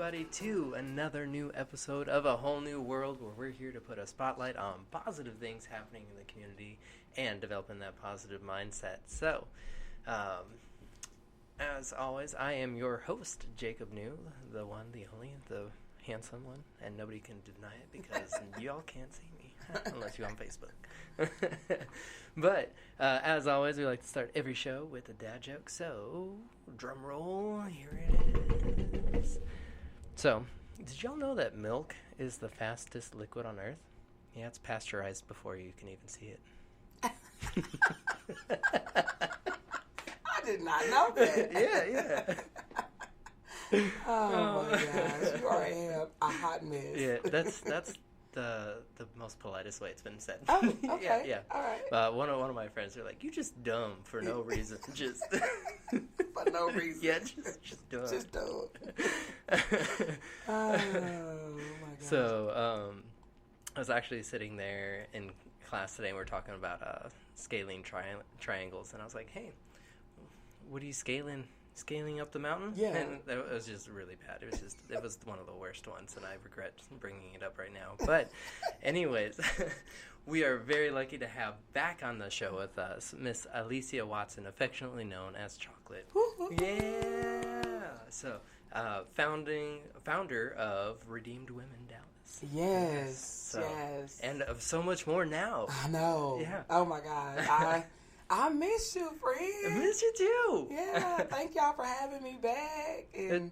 everybody, to another new episode of A Whole New World, where we're here to put a spotlight on positive things happening in the community and developing that positive mindset. So, as always, I am your host, Jacob New, the one, the only, the handsome one, and nobody can deny it because y'all can't see me, unless you're on Facebook. But, as always, we like to start every show with a dad joke, so, drum roll, here it is. So, did y'all know that milk is the fastest liquid on Earth? Yeah, it's pasteurized before you can even see it. I did not know that. Yeah. Oh my gosh, you are a hot mess. Yeah, that's the most politest way it's been said. Oh, okay. Yeah. All right. One of my friends are like, "You just dumb for no reason, just for no reason." Yeah, just dumb. Just dumb. Oh my gosh. So, I was actually sitting there in class today, and we were talking about scaling triangles, and I was like, "Hey, what are you scaling up the mountain?" Yeah. And it was just really bad. It was one of the worst ones, and I regret bringing it up right now. But anyways, we are very lucky to have back on the show with us Miss Aelicia Watson, affectionately known as Chocolate. Yeah. So, founder of Redeemed Women Dallas. Yes. So, yes. And of so much more now. I know. Yeah. Oh my God. I miss you, friend. I miss you too. Yeah, thank y'all for having me back, and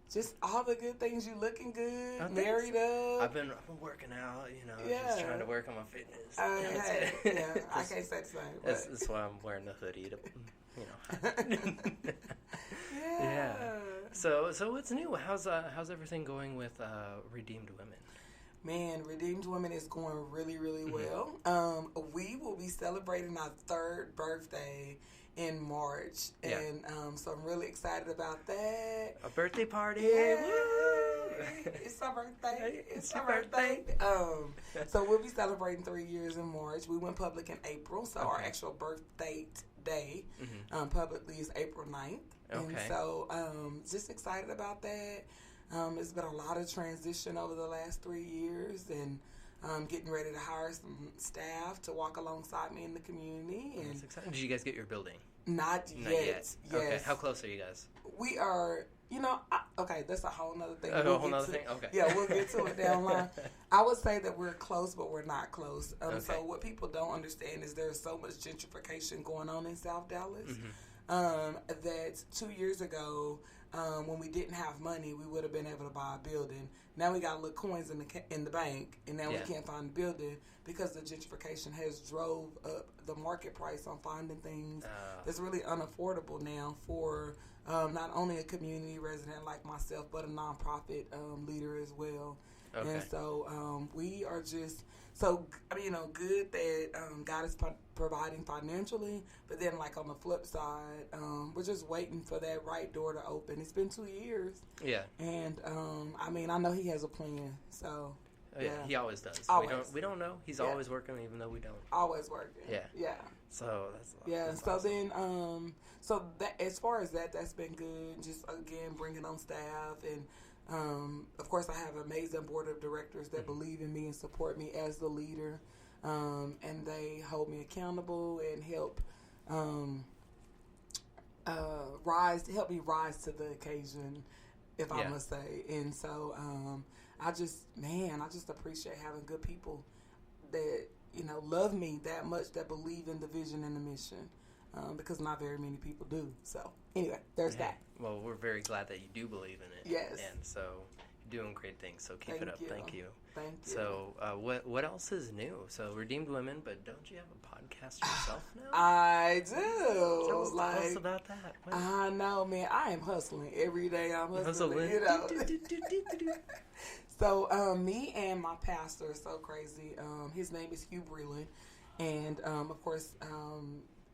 just all the good things. You looking good, married up. I've been working out, just trying to work on my fitness. Yeah, I can't say the same. That's why I'm wearing the hoodie to, Yeah. So what's new? How's everything going with Redeemed Women? Man, Redeemed Women is going really, really well. We will be celebrating our 3rd birthday in March, and so I'm really excited about that. A birthday party! Yeah. It's our birthday. It's our birthday. So we'll be celebrating 3 years in March. We went public in April, so our actual birthday day publicly is April 9th. Okay. And so just excited about that. It's been a lot of transition over the last 3 years, and getting ready to hire some staff to walk alongside me in the community. And that's exciting. Did you guys get your building? Not yet. Yes. Okay. How close are you guys? We are, okay, that's a whole nother thing. A whole nother thing? Okay. Yeah, we'll get to it down the line. I would say that we're close, but we're not close. So what people don't understand is there's so much gentrification going on in South Dallas that 2 years ago, when we didn't have money, we would have been able to buy a building. Now we got little coins in the bank, and now we can't find a building because the gentrification has drove up the market price on finding things that's really unaffordable now for not only a community resident like myself, but a nonprofit leader as well. Okay. And so we are just good that God is providing financially, but then like on the flip side, we're just waiting for that right door to open. It's been 2 years. Yeah. And I know He has a plan. So yeah, He always does. Always. We don't know. He's always working, even though we don't. Always working. Yeah. Yeah. So that's that's so awesome. Then so that as far as that's been good. Just again bringing on staff, and of course I have an amazing board of directors that believe in me and support me as the leader, and they hold me accountable and help help me rise to the occasion, if I must say. And so I just appreciate having good people that love me that much, that believe in the vision and the mission, because not very many people do. So anyway, there's that. Well, we're very glad that you do believe in it. Yes. And so you're doing great things. So keep it up. Thank you. Thank you. So what else is new? So Redeemed Women, but don't you have a podcast yourself now? I do. Tell us about that. I know, man. I am hustling every day. I'm hustling. So me and my pastor are so crazy. His name is Hugh Breland, and of course.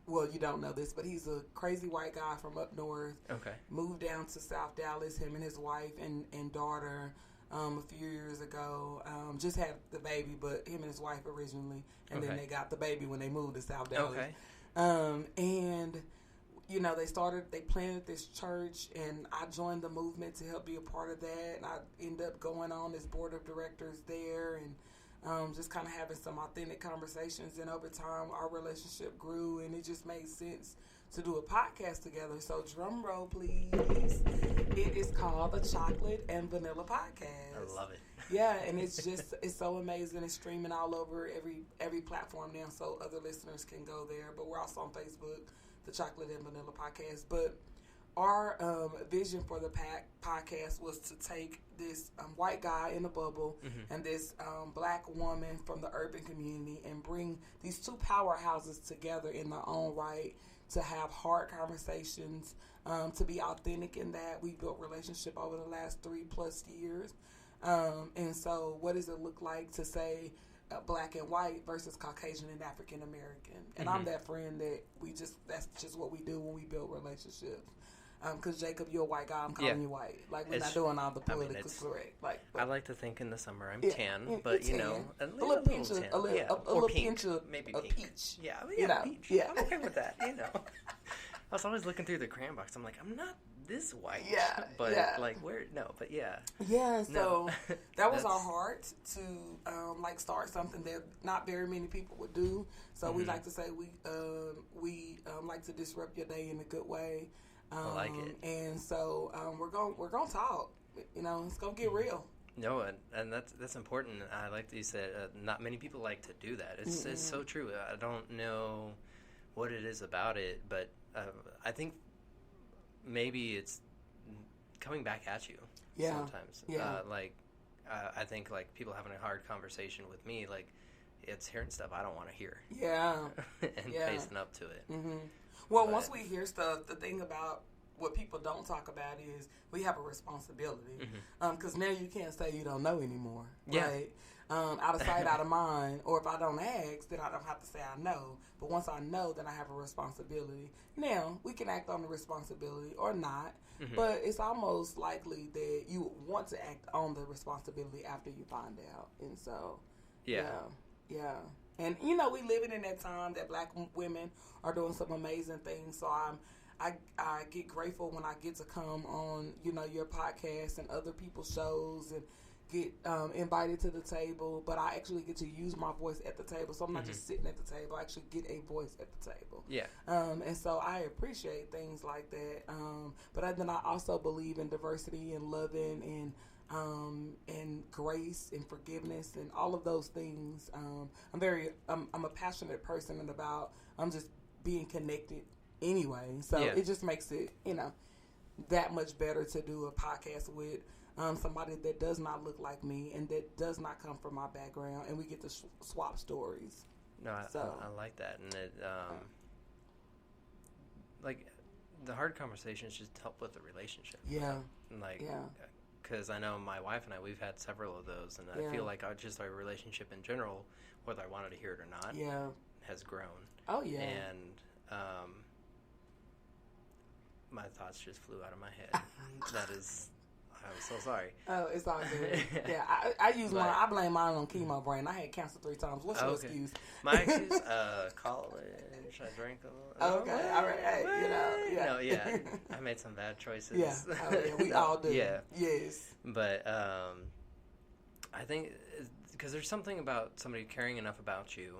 Well, you don't know this, but he's a crazy white guy from up north. Okay. Moved down to South Dallas, him and his wife and daughter, a few years ago. Just had the baby, but him and his wife originally. And then they got the baby when they moved to South Dallas. Okay. And they planted this church, and I joined the movement to help be a part of that. And I ended up going on this board of directors there, and just kind of having some authentic conversations. And over time, our relationship grew, and it just made sense to do a podcast together. So drum roll, please. It is called the Chocolate and Vanilla Podcast. I love it. Yeah, and it's so amazing. It's streaming all over every platform now, so other listeners can go there. But we're also on Facebook, the Chocolate and Vanilla Podcast. But our vision for the podcast was to take this white guy in a bubble and this black woman from the urban community and bring these two powerhouses together in their own right to have hard conversations, to be authentic in that. We built relationship over the last 3+ years. And so what does it look like to say black and white versus Caucasian and African American? And I'm that friend that that's just what we do when we build relationships. Because Jacob, you're a white guy, I'm calling you white. Like, we're not doing all the politically correct. Like, I like to think in the summer I'm tan, but tan. A little pinch of a little pinch of maybe a pink. peach. Yeah, peach. Yeah. I'm okay with that. I was always looking through the crayon box. I'm like, I'm not this white. Yeah. But yeah. like, where? No, but yeah. Yeah. So that was our heart to start something that not very many people would do. So we like to say we like to disrupt your day in a good way. I like it. And so we're gonna talk. It's gonna get real. No, and that's important. I like that you said not many people like to do that. It's so true. I don't know what it is about it, but I think maybe it's coming back at you sometimes. Yeah. I think like people having a hard conversation with me, like it's hearing stuff I don't want to hear. Yeah. And facing up to it. Mm-hmm. Well, once we hear stuff, the thing about what people don't talk about is we have a responsibility. Because now you can't say you don't know anymore, right? Out of sight, out of mind. Or if I don't ask, then I don't have to say I know. But once I know, then I have a responsibility. Now, we can act on the responsibility or not. But it's almost likely that you want to act on the responsibility after you find out. And so, yeah. And, we living in that time that black women are doing some amazing things. So I get grateful when I get to come on, your podcast and other people's shows and get invited to the table. But I actually get to use my voice at the table. So I'm not just sitting at the table. I actually get a voice at the table. Yeah. And so I appreciate things like that. But then I also believe in diversity and loving and grace and forgiveness and all of those things. I'm a passionate person about just being connected anyway. So it just makes it, that much better to do a podcast with somebody that does not look like me and that does not come from my background, and we get to swap stories. No, I like that, and it like the hard conversations just help with the relationship. Yeah, because I know my wife and I, we've had several of those, and I feel like our relationship in general, whether I wanted to hear it or not, has grown. Oh yeah, and my thoughts just flew out of my head. I'm so sorry. Oh, it's all good. Yeah, I blame mine on chemo brain. I had cancer 3 times. What's your excuse? My excuse, college. I drank a little. Okay, all right. Hey, No, yeah. I made some bad choices. Yeah, we all do. Yeah. Yes. But I think because there's something about somebody caring enough about you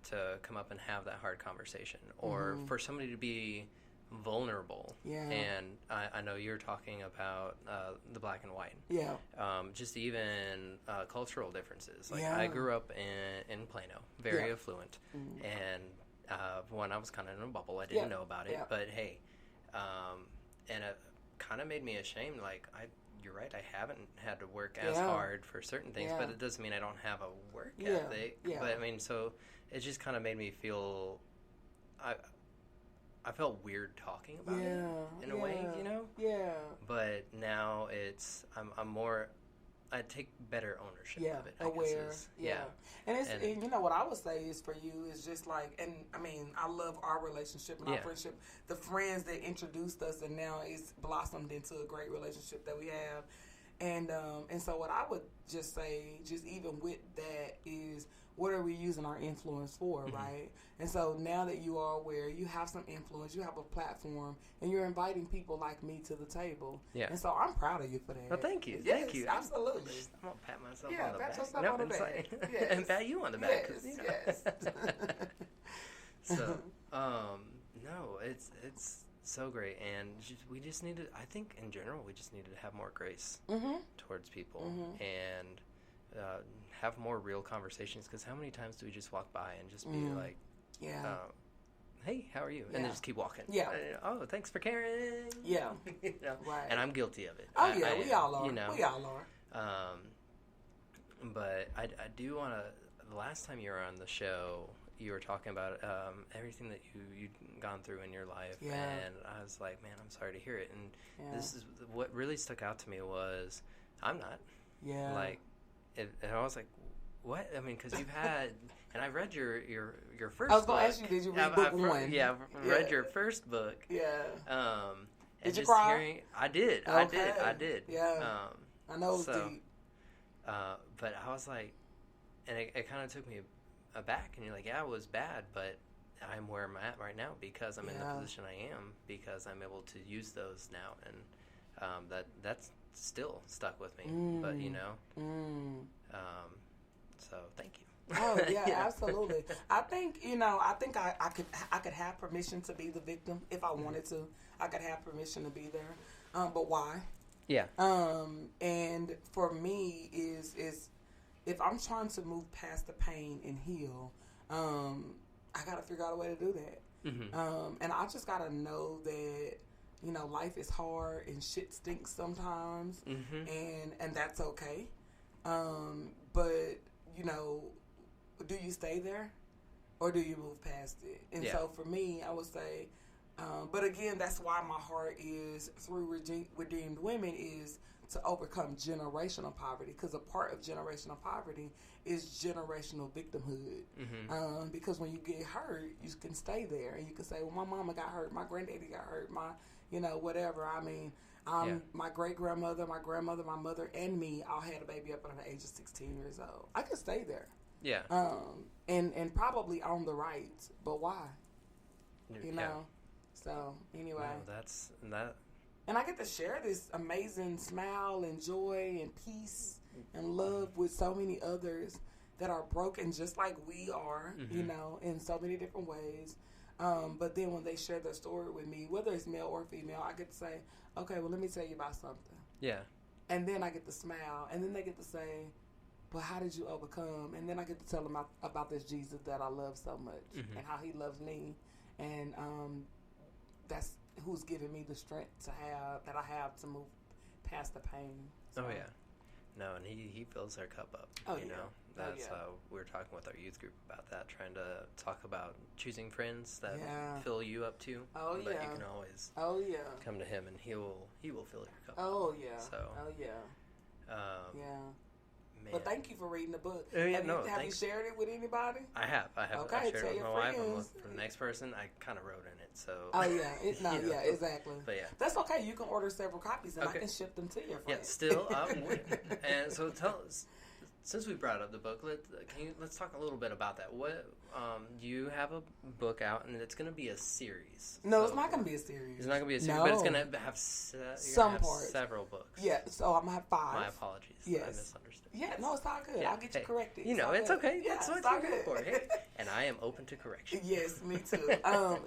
to come up and have that hard conversation, or for somebody to be vulnerable. Yeah. And I know you're talking about the black and white. Yeah. Just even cultural differences. Like I grew up in Plano, very affluent, and when I was kind of in a bubble, I didn't know about it. But hey, and it kind of made me ashamed. Like you're right, I haven't had to work as hard for certain things, but it doesn't mean I don't have a work ethic. Yeah. But I mean, so it just kind of made me feel. I felt weird talking about it in a way, Yeah. But now I'm more. I take better ownership of it. Aware. And what I would say is for you is just like, and I mean, I love our relationship and our friendship. The friends that introduced us and now it's blossomed into a great relationship that we have. And so what I would just say, just even with that, is what are we using our influence for, right? And so now that you are aware, you have some influence, you have a platform, and you're inviting people like me to the table. Yeah. And so I'm proud of you for that. Well, thank you. Yes, thank you. absolutely. I'm going to pat myself on the back. Pat yourself on the back. Yes. And pat you on the back. Yes, So, no, it's so great. And we just need to, I think in general, we just need to have more grace towards people and have more real conversations. Because how many times do we just walk by and just be like, hey, how are you? And then just keep walking. Yeah. Oh, thanks for caring. Yeah. You know? Right. And I'm guilty of it. Oh, yeah, we all are. You know? We all are. But I do want to, the last time you were on the show, you were talking about everything that you'd gone through in your life. Yeah. And I was like, man, I'm sorry to hear it. And this is what really stuck out to me was, I'm not. Yeah. Like, and I was like, what? I mean, because you've had, and I read your first book. I was going to ask you, did you read book one? Yeah, I read your first book. Yeah. Did you cry? I did. Okay. I did. Yeah. I know it was deep. But I was like, and it kind of took me aback, and you're like, yeah, it was bad, but I'm where I'm at right now because I'm in the position I am, because I'm able to use those now, and that's still stuck with me. But you know, so thank you. Oh yeah, absolutely. I think I could have permission to be the victim if I wanted to. I could have permission to be there, but why? Yeah. And for me is if I'm trying to move past the pain and heal, I got to figure out a way to do that. And I just got to know that, you know, life is hard and shit stinks sometimes, and that's okay. But, you know, do you stay there or do you move past it? And so for me, I would say, but again, that's why my heart is through Redeemed Women is to overcome generational poverty, because a part of generational poverty is generational victimhood. Because when you get hurt, you can stay there and you can say, well, my mama got hurt, my granddaddy got hurt, my, you know, whatever. I mean, my great-grandmother, my grandmother, my mother, and me all had a baby up until the age of 16 years old. I could stay there. Yeah. And probably on the right, but why? You know? So, anyway. No, that's that. And I get to share this amazing smile and joy and peace and love with so many others that are broken just like we are, you know, in so many different ways. But then when they share their story with me, whether it's male or female, I get to say, okay, well, let me tell you about something. Yeah. And then I get to smile. And then they get to say, but how did you overcome? And then I get to tell them about this Jesus that I love so much and how he loves me. And that's who's giving me the strength that I have to move past the pain. So. Oh, yeah. No, and he fills our cup up. You know, that's how we were talking with our youth group about that, trying to talk about choosing friends that fill you up too. Oh, but you can always come to him and he will fill your cup. Oh, yeah. So, yeah. Man. But thank you for reading the book. Have you shared it with anybody? I have. Okay, I've shared it with my wife. I'm looking for the next person. I kind of wrote in it, so. Oh yeah, exactly. But yeah, that's okay. You can order several copies, and I can ship them to your friends. Yeah, still, I'm waiting. And so tell us, since we brought up the book, let's talk a little bit about that. What you have a book out, and it's going to be a series. No, it's not going to be a series. It's not going to be a series, but it's going to have several books. Yeah, so I'm going to have 5. My apologies. Yes. I misunderstood. Yeah, no, it's all good. I'll get you corrected. You know, it's okay. Yeah, that's what you're here for. Hey, and I am open to correction. Yes, me too.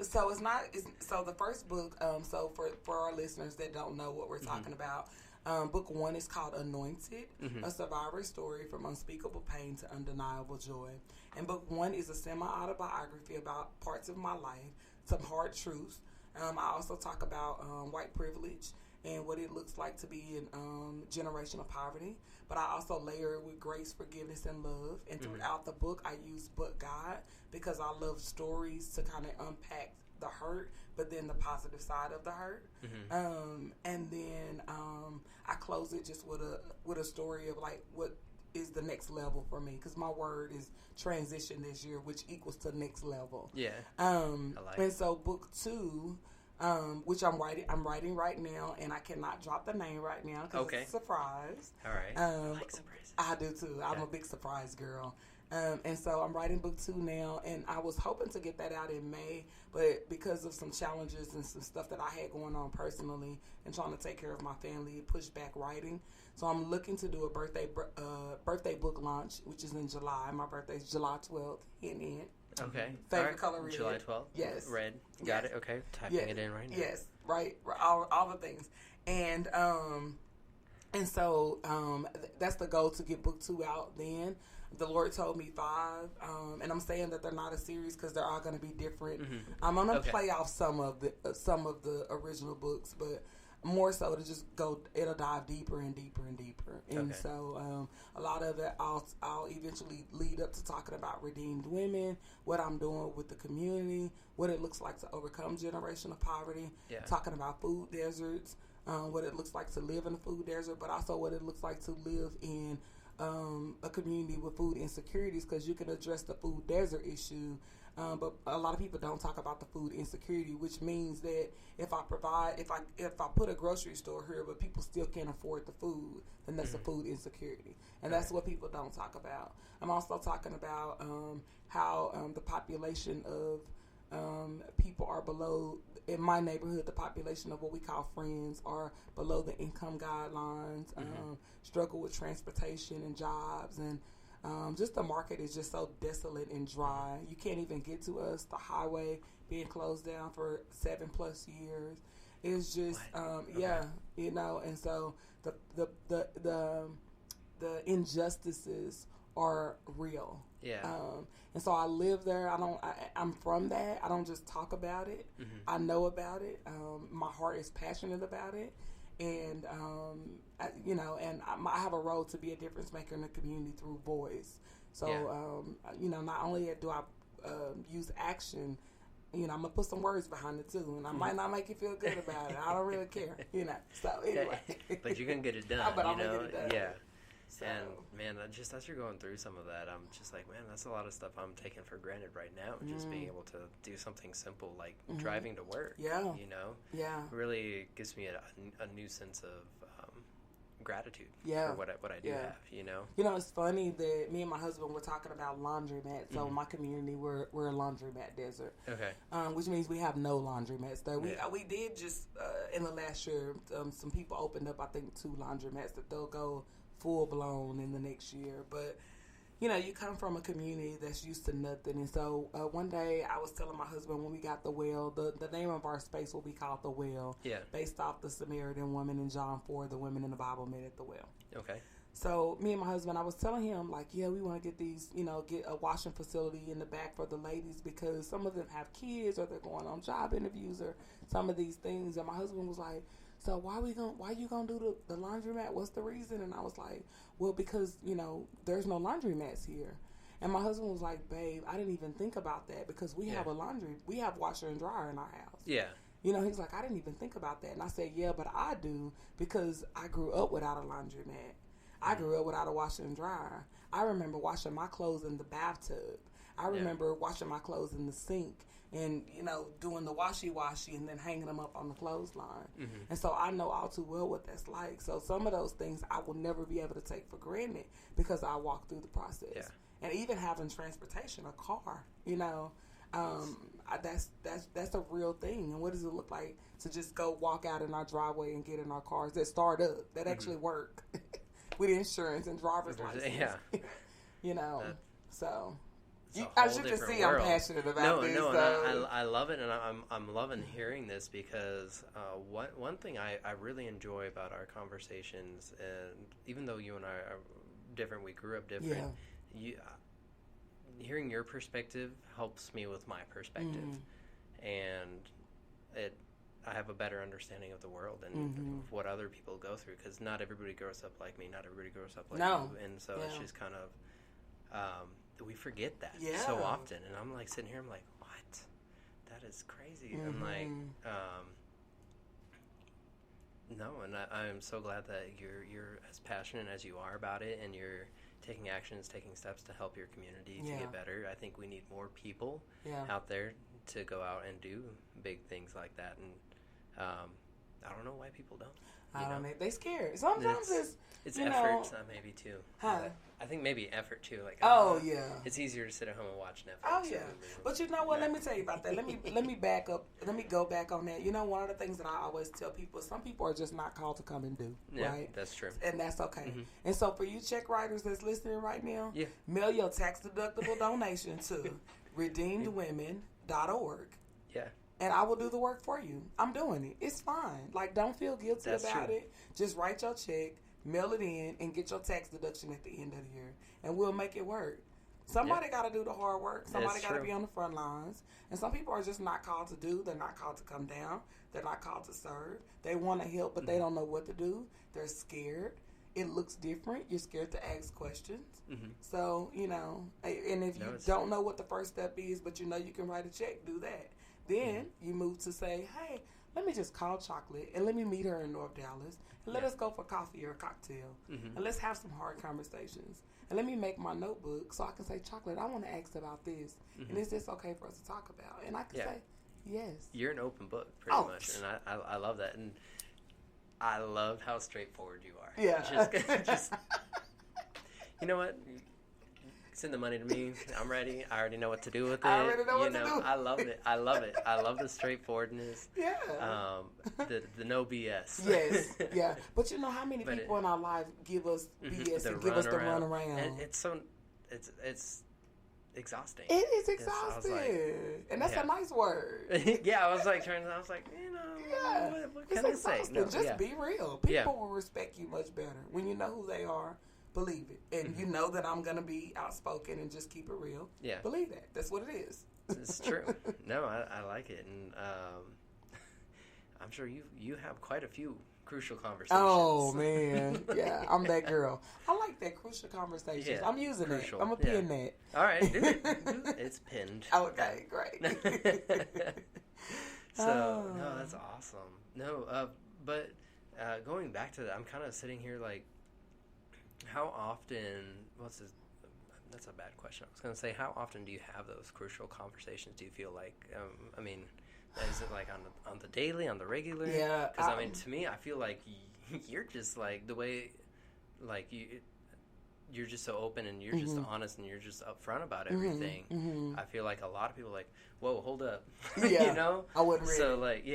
So so the first book, so for our listeners that don't know what we're talking about, book 1 is called Anointed, a survivor's story from unspeakable pain to undeniable joy. And book 1 is a semi-autobiography about parts of my life, some hard truths. I also talk about white privilege and what it looks like to be in generational poverty. But I also layer it with grace, forgiveness, and love. And throughout the book, I use But God, because I love stories to kind of unpack the hurt, but then the positive side of the hurt. And then I close it just with a story of like what is the next level for me, because my word is transition this year, which equals to next level. Yeah. And so book 2 which I'm writing right now, and I cannot drop the name right now because it's a surprise. All right. I like surprises. I do too. I'm a big surprise girl. And so I'm writing book 2 now, and I was hoping to get that out in May, but because of some challenges and some stuff that I had going on personally and trying to take care of my family, it pushed back writing. So I'm looking to do a birthday book launch, which is in July. My birthday is July 12th. Hint. Okay. Favorite color red. July 12th? Yes. Red. Got it. Okay. Typing it in right now. Yes. Right. All the things. And so that's the goal, to get book 2 out then. The Lord told me 5, and I'm saying that they're not a series because they're all going to be different. Mm-hmm. I'm going to play off some of the original books, but more so to just it'll dive deeper and deeper and deeper. And so a lot of it, I'll eventually lead up to talking about redeemed women, what I'm doing with the community, what it looks like to overcome generational poverty, talking about food deserts, what it looks like to live in a food desert, but also what it looks like to live in a community with food insecurities, because you can address the food desert issue, but a lot of people don't talk about the food insecurity, which means that if I put a grocery store here but people still can't afford the food, then that's a food insecurity, and that's what people don't talk about. I'm also talking about how the population of people are below, in my neighborhood, the population of what we call friends are below the income guidelines, struggle with transportation and jobs, and just the market is just so desolate and dry. You can't even get to us. The highway being closed down for 7+ years. It's just, and so the injustices are real. Yeah. And so I live there. I'm from that. I don't just talk about it. Mm-hmm. I know about it. My heart is passionate about it. And, I have a role to be a difference maker in the community through voice. So, not only do I use action, I'm going to put some words behind it too. And I might not make you feel good about it. I don't really care, So, anyway. But you can get it done, I'll get it done. Yeah. So. And, man, just as you're going through some of that, I'm just like, man, that's a lot of stuff I'm taking for granted right now. Just being able to do something simple like driving to work. Yeah. Yeah. Really gives me a new sense of gratitude for what I do have, It's funny that me and my husband were talking about laundromats. So in my community, we're a laundromat desert. Okay. Which means we have no laundromats there. We did just, in the last year, some people opened up, I think, 2 laundromats that they'll go full blown in the next year. But you come from a community that's used to nothing, and so one day I was telling my husband, when we got the well, the name of our space will be called the Well, based off the Samaritan woman in John 4, the women in the Bible met at the well. Okay. So me and my husband, I was telling him, like, we want to get these, get a washing facility in the back for the ladies, because some of them have kids, or they're going on job interviews, or some of these things. And my husband was like, so why you gonna do the laundromat? What's the reason? And I was like, well, because, there's no laundromats here. And my husband was like, babe, I didn't even think about that, because we have we have washer and dryer in our house. Yeah. He's like, I didn't even think about that. And I said, yeah, but I do, because I grew up without a laundromat. I grew up without a washer and dryer. I remember washing my clothes in the bathtub. I remember washing my clothes in the sink and, doing the washy and then hanging them up on the clothesline. Mm-hmm. And so I know all too well what that's like. So some of those things I will never be able to take for granted, because I walked through the process. Yeah. And even having transportation, a car, that's a real thing. And what does it look like to just go walk out in our driveway and get in our cars that start up, that actually work with insurance and driver's license? Yeah. So... as you can see, world. I'm passionate about this. No, and I love it, and I'm loving hearing this, because one thing I really enjoy about our conversations, and even though you and I are different, we grew up different. Yeah. Hearing your perspective helps me with my perspective, and I have a better understanding of the world and of what other people go through, because not everybody grows up like me, not everybody grows up like you, and so it's just kind of. We forget that so often, and I'm like sitting here, I'm like, what? That is crazy. I'm like, no, and I'm so glad that you're as passionate as you are about it, and you're taking actions, taking steps to help your community to get better. I think we need more people out there to go out and do big things like that, and I don't know why people don't. I don't know. They scared. Sometimes it's you effort, know, maybe too. Huh? I think maybe effort too. Like yeah. It's easier to sit at home and watch Netflix. Oh yeah. But you know what? Let me tell you about that. Let me back up. Let me go back on that. You know, one of the things that I always tell people, some people are just not called to come and do. Yeah, right? That's true. And that's okay. And so for you check writers that's listening right now, mail your tax deductible donation to redeemedwomen.org. Yeah. And I will do the work for you. I'm doing it. It's fine. Like, don't feel guilty about it. Just write your check, mail it in, and get your tax deduction at the end of the year. And we'll make it work. Somebody got to do the hard work. Somebody got to be on the front lines. And some people are just not called to do. They're not called to come down. They're not called to serve. They want to help, but they don't know what to do. They're scared. It looks different. You're scared to ask questions. So, you know, and if you don't know what the first step is, but you know you can write a check, do that. Then you move to say, hey, let me just call Chocolate and let me meet her in North Dallas and let us go for coffee or a cocktail and let's have some hard conversations. And let me make my notebook so I can say, Chocolate, I want to ask about this. And is this okay for us to talk about? And I can say, yes. You're an open book, pretty much. And I love that. And I love how straightforward you are. Yeah. Just you know what? Send the money to me. I'm ready. I already know what to do with it. I already know what to do. I love it. I love it. I love the straightforwardness. Yeah. The no BS. Yes. Yeah. But you know how many people in our life give us BS and give us the run around. And it's exhausting. It is exhausting. And that's a nice word. Yeah, I was like, you know, what can I say? No, just be real. People will respect you much better when you know who they are. Believe it. And you know that I'm going to be outspoken and just keep it real. Yeah. Believe that. That's what it is. It's true. No, I like it. And I'm sure you have quite a few crucial conversations. Oh, man. Yeah, I'm that girl. I like that, crucial conversations. Yeah, I'm using it. I'm going to pin that. All right. Do it. It's pinned. Okay, great. So, no, that's awesome. No, but going back to that, I'm kind of sitting here like, how often, that's a bad question. I was going to say, how often do you have those crucial conversations? Do you feel like, I mean, is it like on the daily, on the regular? Yeah. Because, I mean, to me, I feel like you're just like, the way, like, you're just so open and you're just honest and you're just upfront about everything. I feel like a lot of people are like, whoa, hold up. Yeah. You know? I wouldn't read So, like,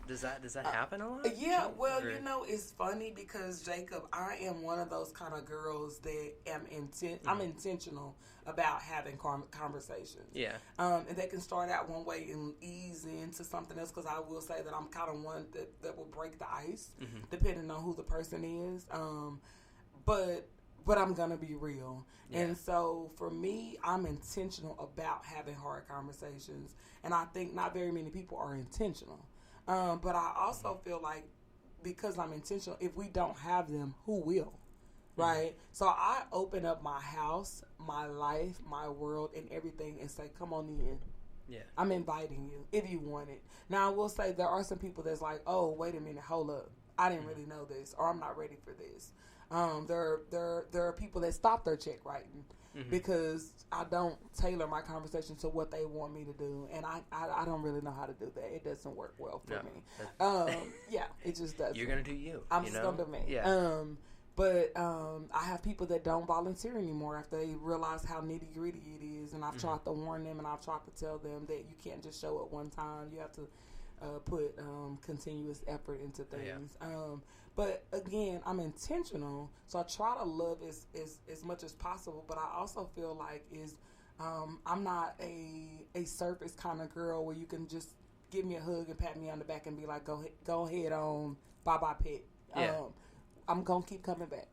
does that happen a lot? Yeah, well, you know, it's funny because, Jacob, I am one of those kind of girls that I'm intentional about having conversations. Yeah. And they can start out one way and ease into something else, because I will say that I'm kind of one that will break the ice, depending on who the person is. But I'm going to be real. Yeah. And so for me, I'm intentional about having hard conversations. And I think not very many people are intentional. But I also feel like because I'm intentional, if we don't have them, who will? Right? So I open up my house, my life, my world, and everything and say, come on in. Yeah. I'm inviting you if you want it. Now, I will say there are some people that's like, oh, wait a minute, hold up. I didn't really know this, or I'm not ready for this. There are people that stop their check writing because I don't tailor my conversation to what they want me to do, and I don't really know how to do that. It doesn't work well for me. Yeah, it just doesn't. You're gonna do you. I'm just gonna do me. Yeah. But I have people that don't volunteer anymore after they realize how nitty gritty it is, and I've tried to warn them, and I've tried to tell them that you can't just show up one time. You have to put continuous effort into things. Yeah. But again, I'm intentional, so I try to love as much as possible. But I also feel like I'm not a surface kind of girl where you can just give me a hug and pat me on the back and be like, go ahead on, bye pet. Yeah. I'm gonna keep coming back,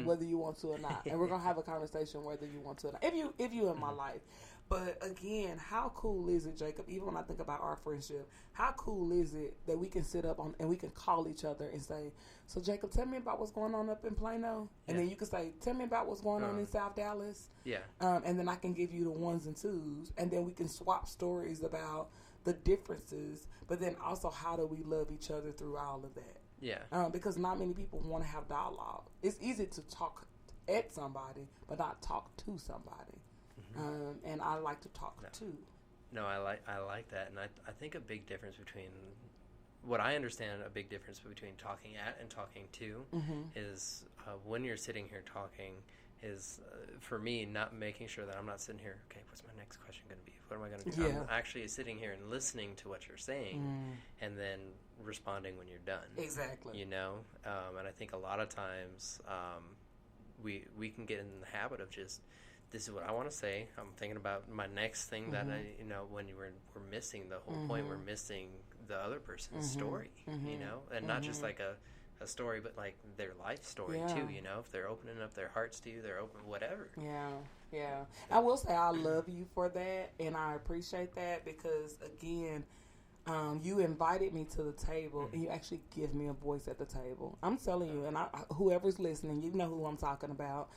whether you want to or not, and we're gonna have a conversation whether you want to or not. If you in my life. But again, how cool is it, Jacob? Even when I think about our friendship, how cool is it that we can sit up and we can call each other and say, "So, Jacob, tell me about what's going on up in Plano," and then you can say, "Tell me about what's going on in South Dallas." Yeah. And then I can give you the ones and twos, and then we can swap stories about the differences, but then also how do we love each other through all of that? Yeah. Because not many people want to have dialogue. It's easy to talk at somebody, but not talk to somebody. And I like to talk to No, I like that, and I think a big difference between what I understand a big difference between talking at and talking to is when you're sitting here talking is for me not making sure that I'm not sitting here. Okay, what's my next question going to be? What am I going to do? Yeah. I'm actually sitting here and listening to what you're saying, and then responding when you're done. Exactly. You know, and I think a lot of times we can get in the habit of just, this is what I want to say. I'm thinking about my next thing that I, you know, when we're missing the whole point, we're missing the other person's story, you know, and not just like a story, but like their life story too, you know, if they're opening up their hearts to you, they're open, whatever. Yeah. I will say I love you for that, and I appreciate that because, again, you invited me to the table, and you actually give me a voice at the table. I'm telling you, and whoever's listening, you know who I'm talking about.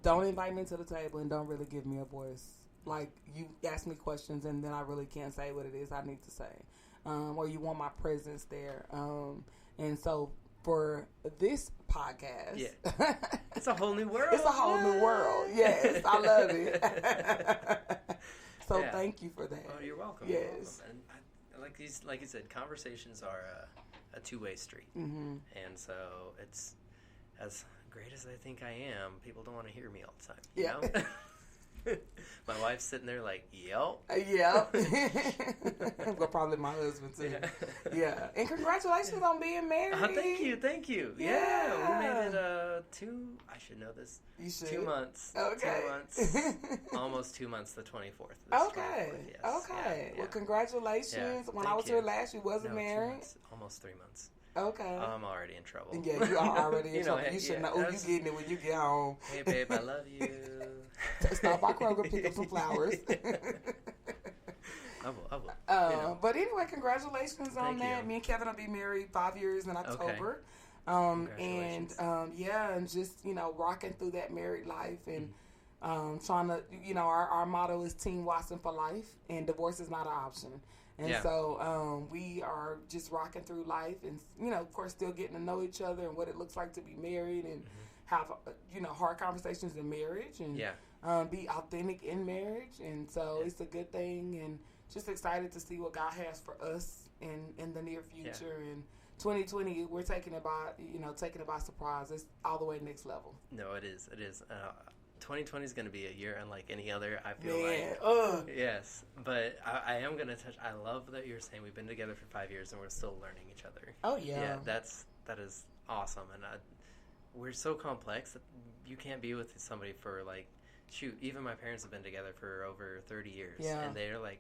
Don't invite me to the table and don't really give me a voice. Like, you ask me questions, and then I really can't say what it is I need to say. Or you want my presence there. And so for this podcast, it's a whole new world. It's a whole new world. Yes, I love it. So thank you for that. Oh, you're welcome. Yes. You're welcome. And like you said, conversations are a two-way street. And so it's, as great as I think I am, people don't want to hear me all the time. You know? My wife's sitting there like, yep. Well, probably my husband too. Yeah. And congratulations on being married. Thank you. Yeah. We made it 2, I should know this. You should. 2 months. Okay. 2 months. Almost 2 months, the 24th. Okay. 24th, yes. Okay. Yeah. Well, congratulations. When I was here last, you wasn't married. 2 months, almost 3 months. Okay. I'm already in trouble. Yeah, you are already in trouble. Hey, You should know. Oh, you getting it when you get home. Hey, babe, I love you. Stop by Kroger, pick up some flowers. I will. But anyway, congratulations on that. You. Me and Kevin will be married 5 years in October. Congratulations. And just, you know, rocking through that married life and trying to, you know, our motto is Team Watson for life, and divorce is not an option. And so we are just rocking through life and, you know, of course, still getting to know each other and what it looks like to be married and have, you know, hard conversations in marriage and be authentic in marriage. And so it's a good thing, and just excited to see what God has for us in the near future. And 2020, we're taking it by surprise. It's all the way next level. No, it is. 2020 is going to be a year unlike any other, I feel Yes, but I am going to touch, I love that you're saying we've been together for 5 years and we're still learning each other. Oh, yeah. Yeah, that is awesome. And we're so complex that you can't be with somebody for, like, shoot, even my parents have been together for over 30 years. Yeah. And they're like,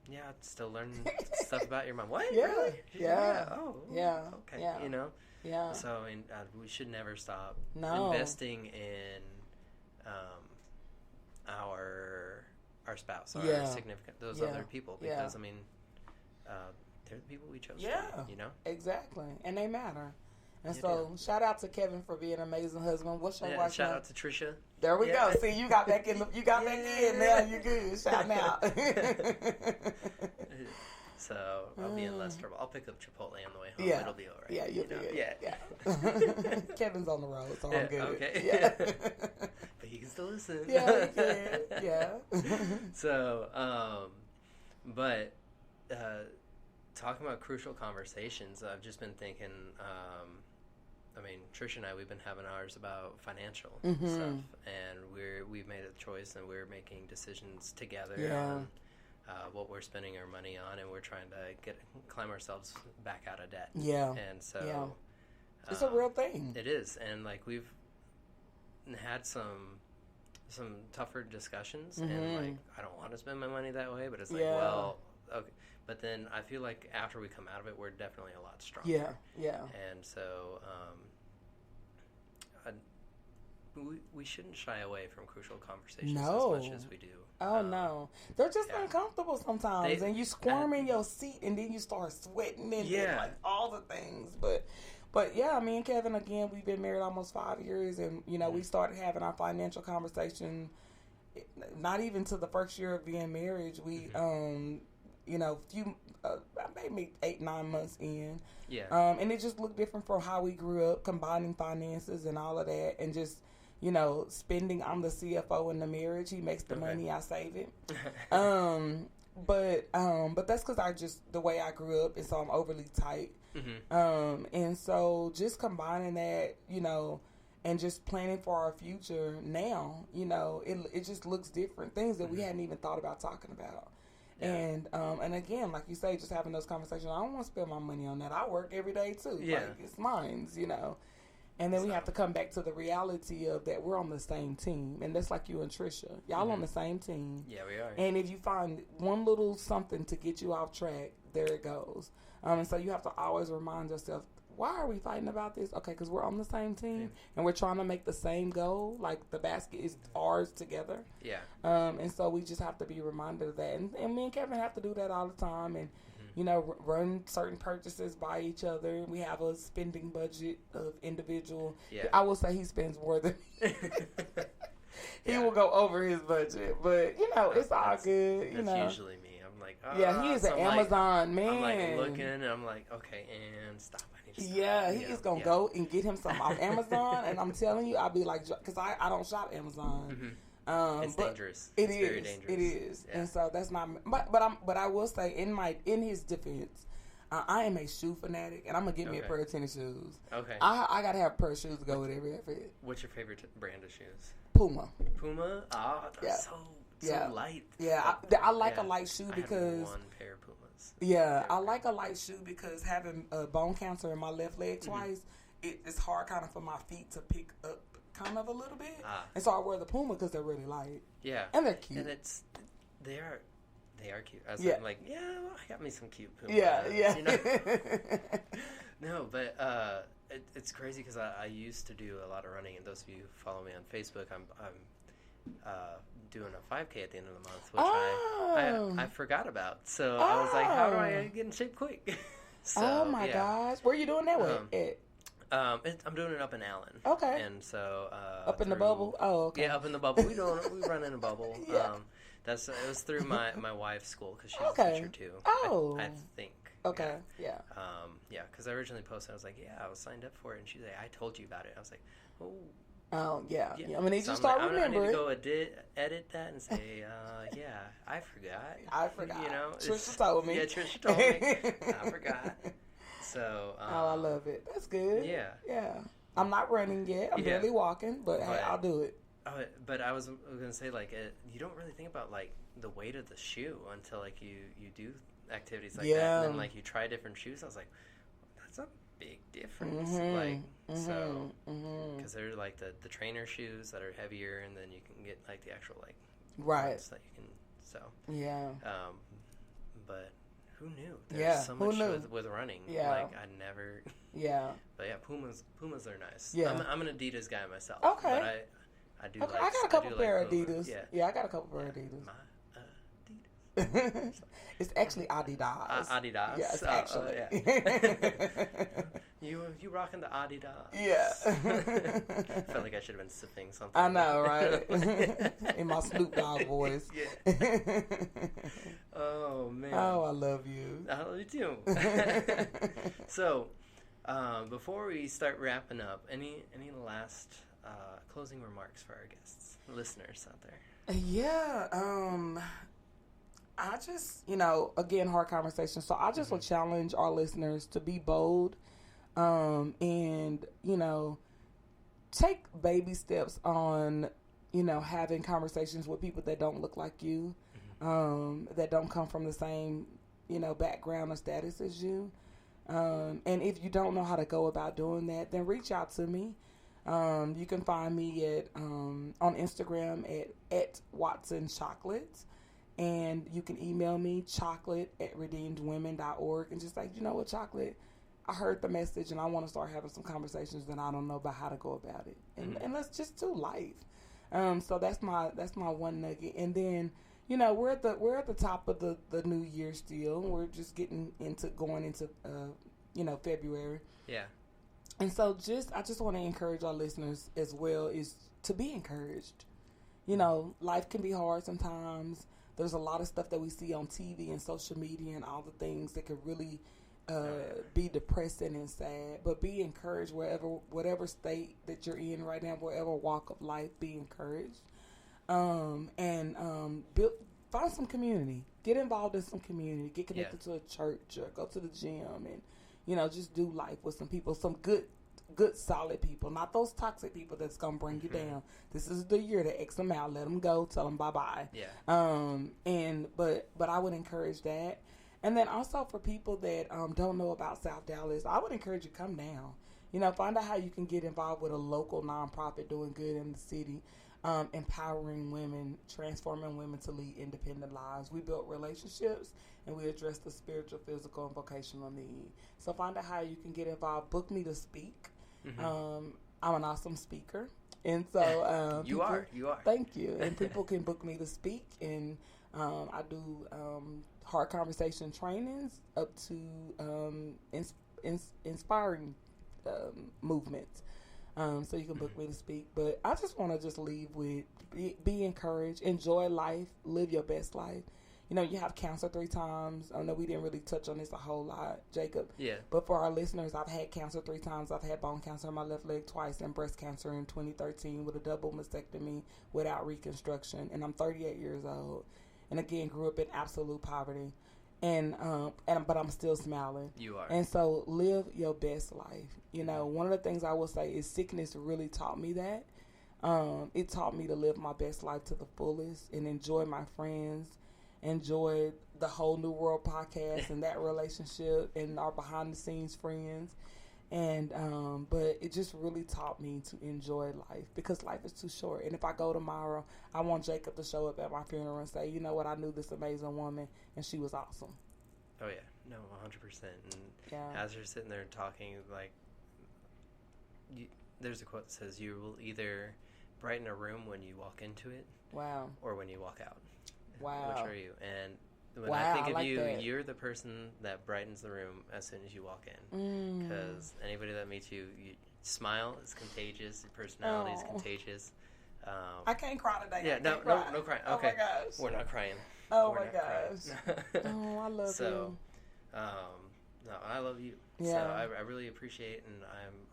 yeah, still learning stuff about your mom. What? Yeah. Really? Yeah. Oh, yeah. Okay. Yeah. You know? Yeah. So, I mean, we should never stop investing in our spouse, our significant, those other people, because I mean, they're the people we chose. For, you know, exactly, and they matter. And so, shout out to Kevin for being an amazing husband. What's your wife? Shout out to Trisha. There we go. See, you got back in. Back in. Now you good. Shout out. So I'll be in less trouble. I'll pick up Chipotle on the way home. It'll be all right. Yeah, you'll be good. Yeah. Kevin's on the road, so I'm good. Okay. Yeah. But he can still listen. Yeah, he can. Yeah. So, but talking about crucial conversations, I've just been thinking. I mean, Trish and I, we've been having ours about financial stuff, and we've made a choice, and we're making decisions together on what we're spending our money on, and we're trying to climb ourselves back out of debt. Yeah. And so it's a real thing. It is, and like we've had some tougher discussions, and like I don't want to spend my money that way, but it's like well, okay. But then I feel like after we come out of it, we're definitely a lot stronger. Yeah. And so we shouldn't shy away from crucial conversations as much as we do. Oh, no. They're just uncomfortable sometimes. And you squirm in your seat, and then you start sweating and like all the things. But yeah, me and Kevin, again, we've been married almost 5 years, and, you know, we started having our financial conversation not even to the first year of being married. We, you know, maybe 8-9 months in. Yeah. And it just looked different from how we grew up, combining finances and all of that, and just, you know, spending. I'm the CFO in the marriage. He makes the money, I save it. but that's because the way I grew up, and so I'm overly tight. And so just combining that, and just planning for our future now, it just looks different. Things that we hadn't even thought about talking about. Yeah. And again, like you say, just having those conversations. I don't want to spend my money on that. I work every day too. Yeah. Like, it's mine, And then we have to come back to the reality of that we're on the same team. And that's like you and Trisha. Y'all on the same team. Yeah, we are. And if you find one little something to get you off track, there it goes. And so you have to always remind yourself, why are we fighting about this? Okay, because we're on the same team and we're trying to make the same goal. Like the basket is ours together. Yeah. And so we just have to be reminded of that. And me and Kevin have to do that all the time. And run certain purchases by each other. We have a spending budget of individual. Yeah. I will say he spends more than me. He will go over his budget, but it's all good. That's usually me. I'm like, he is an Amazon man. I'm like looking, and I'm like, okay, and stop. I need to stop. Yeah, he is gonna go and get him some off Amazon, and I'm telling you, I'll be like, because I don't shop Amazon. It's dangerous. It's very dangerous. It is, and so that's not. But I will say, in his defense, I am a shoe fanatic, and I'm gonna get me a pair of tennis shoes. Okay. I gotta have a pair of shoes to go with every outfit. What's your favorite brand of shoes? Puma. Puma. That's so light. Yeah, I like a light shoe because I have one pair of Pumas. Yeah, I like a light shoe because having bone cancer in my left leg twice, it's hard kind of for my feet to pick up kind of a little bit, and so I wear the Puma because they're really light. Yeah, and they're cute. And they are cute. I was like, I got me some cute Puma. Yeah. No, but it's crazy because I used to do a lot of running, and those of you who follow me on Facebook, I'm doing a 5K at the end of the month, which I forgot about. So I was like, how do I get in shape quick? So, my gosh, where are you doing that with? I'm doing it up in Allen. Okay. And so up in the bubble. Oh, okay. Yeah, up in the bubble. We run in a bubble. Yeah. It was through my wife's school because she's a teacher too. Oh. I think. Okay. Yeah. Because I originally posted, I was like, I was signed up for it, and she's like, I told you about it. I was like, oh. Oh, yeah. I'm going to need you to start remembering. I need to go edit that and say, I forgot. Trisha told me. Yeah, Trisha told me. I forgot. So. I love it. That's good. Yeah. Yeah. I'm not running yet. I'm barely walking, but hey, I'll do it. But I was going to say, like, you don't really think about, like, the weight of the shoe until, like, you do activities like that. And then, like, you try different shoes. I was like, that's a big difference. So, because they're, like, the trainer shoes that are heavier, and then you can get, like, the actual, like, ones that you can, so. Yeah. But who knew? There's so much with running. Yeah. Like, I never. Yeah. But, yeah, Pumas are nice. Yeah. I'm an Adidas guy myself. Okay. But I do I got a couple pair of Adidas. Yeah, I got a couple pair of Adidas. Adidas. It's actually Adidas. Adidas. Yes, actually. You rocking the Adidas. Yeah. I felt like I should have been sipping something. I know, right? In my Snoop Dogg voice. Yeah. Oh, man. Oh, I love you. I love you too. So, before we start wrapping up, any last closing remarks for our guests, listeners out there? Yeah. I just, again, hard conversation. So I just would challenge our listeners to be bold, and, take baby steps on, having conversations with people that don't look like you, that don't come from the same, background or status as you. And if you don't know how to go about doing that, then reach out to me. You can find me on Instagram at Watson Chocolate, and you can email me chocolate@redeemedwomen.org, and just like, Chocolate, I heard the message and I want to start having some conversations that I don't know about how to go about it, and let's just do life. So that's my one nugget, and then we're at the top of the new year still. We're just going into February. Yeah. And so I just want to encourage our listeners as well is to be encouraged. Life can be hard sometimes. There's a lot of stuff that we see on TV and social media and all the things that could really be depressing and sad. But be encouraged whatever state that you're in right now, whatever walk of life, be encouraged. And find some community. get involved in some community, get connected to a church, or go to the gym, and just do life with some people, some good solid people, not those toxic people that's gonna bring you down. This is the year to X them out, let them go, tell them bye-bye. But I would encourage that. And then also for people that don't know about South Dallas, I would encourage you to come down. Find out how you can get involved with a local nonprofit doing good in the city, empowering women, transforming women to lead independent lives. We build relationships, and we address the spiritual, physical, and vocational need. So find out how you can get involved. Book me to speak. I'm an awesome speaker. And so you are. Thank you. And people can book me to speak, and I do hard conversation trainings up to inspiring movements. So you can book me to speak. But I just want to leave with be encouraged, enjoy life, live your best life. You have cancer 3 times. I know we didn't really touch on this a whole lot, Jacob. Yeah. But for our listeners, I've had cancer 3 times. I've had bone cancer in my left leg twice and breast cancer in 2013 with a double mastectomy without reconstruction. And I'm 38 years old. And again, grew up in absolute poverty. But I'm still smiling. You are. And so live your best life. One of the things I will say is sickness really taught me that. It taught me to live my best life to the fullest and enjoy my friends, enjoy the Whole New World podcast and that relationship and our behind the scenes friends. And but it just really taught me to enjoy life because life is too short. And if I go tomorrow, I want Jacob to show up at my funeral and say, you know what, I knew this amazing woman and she was awesome. Oh yeah, no, 100%. And as you're sitting there talking, there's a quote that says, "You will either brighten a room when you walk into it, or when you walk out." Wow. Which are you? And when I think of you, you're the person that brightens the room as soon as you walk in. Because anybody that meets you, smile is contagious. Your personality is contagious. I can't cry today. Yeah, no crying. Okay. Oh my gosh. We're not crying. Oh my gosh. Oh, I love you. No, I love you. Yeah. So I really appreciate, and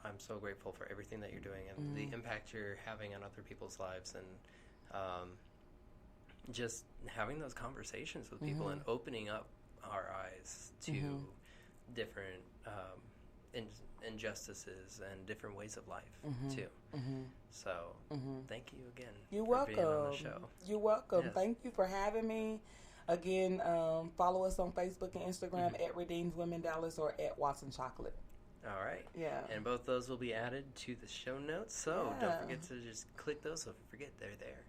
I'm so grateful for everything that you're doing and the impact you're having on other people's lives, and just having those conversations with people and opening up our eyes to different injustices and different ways of life too. So thank you again. You're for welcome. Being on the show. You're welcome. Yes. Thank you for having me. Again, follow us on Facebook and Instagram at Redeemed Women Dallas or at Watson Chocolate. All right. Yeah. And both those will be added to the show notes. So don't forget to just click those. So if you forget, they're there.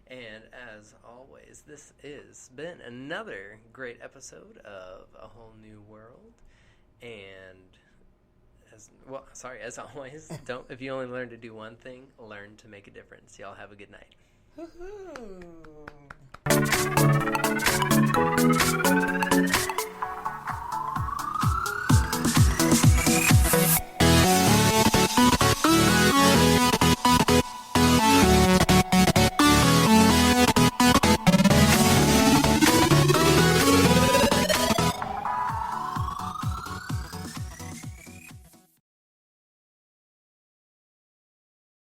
And as always, this has been another great episode of A Whole New World. And as always, if you only learn to do one thing, learn to make a difference. Y'all have a good night. Woohoo.